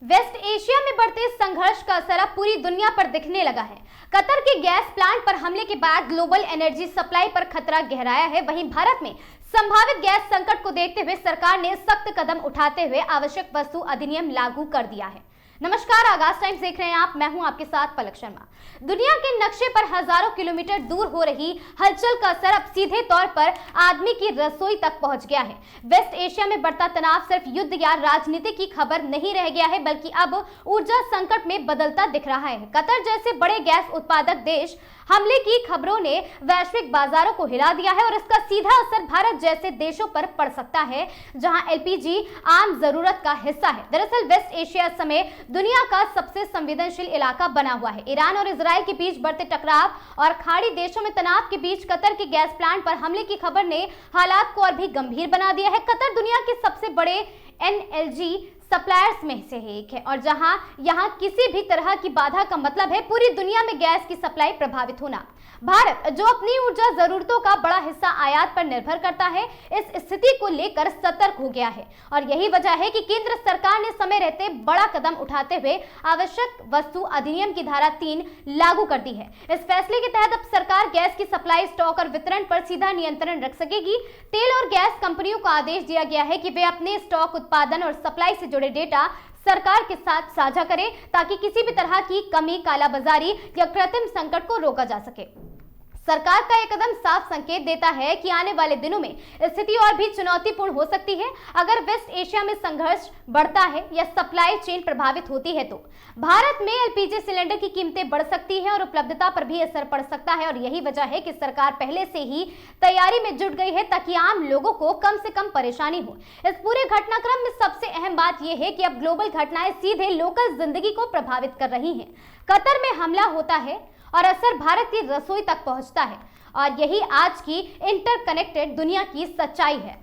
Waste Asia में बढ़ते संघर्ष का असर अब पूरी दुनिया पर दिखने लगा है। कतर के गैस प्लांट पर हमले के बाद ग्लोबल एनर्जी सप्लाई पर खतरा गहराया है। वहीं भारत में संभावित गैस संकट को देखते हुए सरकार ने सख्त कदम उठाते हुए आवश्यक वस्तु अधिनियम लागू कर दिया है। नमस्कार, आगाज टाइम्स देख रहे हैं आप। मैं हूं आपके साथ पलक शर्मा। दुनिया के नक्शे पर हजारों किलोमीटर दूर हो रही हलचल का असर अब सीधे तौर पर आदमी की रसोई तक पहुंच गया है। वेस्ट एशिया में बढ़ता तनाव सिर्फ युद्ध या राजनीति की खबर नहीं रह गया है, बल्कि अब ऊर्जा संकट में बदलता दिख रहा है। कतर जैसे बड़े गैस उत्पादक देश हमले की खबरों ने वैश्विक बाजारों को हिला दिया है और इसका सीधा असर भारत जैसे देशों पर पड़ सकता है, जहां एलपीजी आम जरूरत का हिस्सा है। दरअसल वेस्ट एशिया समेत दुनिया का सबसे संवेदनशील इलाका बना हुआ है। ईरान और इजराइल के बीच बढ़ते टकराव और खाड़ी देशों में तनाव के बीच कतर के गैस प्लांट पर हमले की खबर ने हालात को और भी गंभीर बना दिया है। कतर दुनिया के सबसे बड़े एनएलजी सप्लायर्स में से एक है और यहाँ किसी भी तरह की बाधा का मतलब है पूरी दुनिया में गैस की सप्लाई प्रभावित होना। भारत, जो अपनी ऊर्जा जरूरतों का बड़ा हिस्सा आयात पर निर्भर करता है, इस स्थिति को लेकर सतर्क हो गया है और यही वजह है कि केंद्र सरकार ने समय रहते बड़ा कदम उठाते हुए आवश्यक वस्तु अधिनियम की धारा 3 लागू कर दी है। इस फैसले के तहत अब सरकार गैस की सप्लाई, स्टॉक और वितरण पर सीधा नियंत्रण रख सकेगी। तेल और गैस कंपनियों को आदेश दिया गया है कि वे अपने स्टॉक, उत्पादन और सप्लाई से जुड़े डेटा सरकार के साथ साझा करें ताकि किसी भी तरह की कमी, कालाबाजारी या कृत्रिम संकट को रोका जा सके। सरकार का यह कदम साफ संकेत देता है कि आने वाले दिनों में स्थिति और भी चुनौतीपूर्ण हो सकती है। अगर वेस्ट एशिया में संघर्ष बढ़ता है या सप्लाई चेन प्रभावित होती है तो भारत में एलपीजी सिलेंडर की कीमतें बढ़ सकती हैं और उपलब्धता पर भी असर पड़ सकता है। और यही वजह है कि सरकार पहले से ही तैयारी में जुट गई है ताकि आम लोगों को कम से कम परेशानी हो। इस पूरे घटनाक्रम में सबसे अहम बात यह है कि अब ग्लोबल घटनाएं सीधे लोकल जिंदगी को प्रभावित कर रही हैं। कतर में हमला होता है और असर भारत की रसोई तक पहुंचता है और यही आज की इंटरकनेक्टेड दुनिया की सच्चाई है।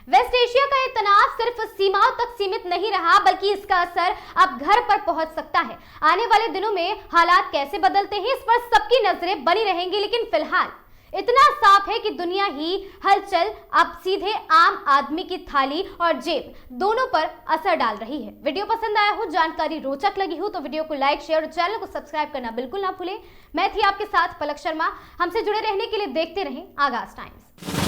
वेस्ट एशिया का ये तनाव सिर्फ सीमाओं तक सीमित नहीं रहा, बल्कि इसका असर अब घर पर पहुंच सकता है। आने वाले दिनों में हालात कैसे बदलते हैं, इस पर सबकी नजरें बनी रहेंगी, लेकिन फिलहाल इतना साफ है कि दुनिया ही हलचल अब सीधे आम आदमी की थाली और जेब दोनों पर असर डाल रही है। वीडियो पसंद आया हो, जानकारी रोचक लगी हो तो वीडियो को लाइक, शेयर और चैनल को सब्सक्राइब करना बिल्कुल ना भूलें। मैं थी आपके साथ पलक शर्मा। हमसे जुड़े रहने के लिए देखते रहें आगाज टाइम्स।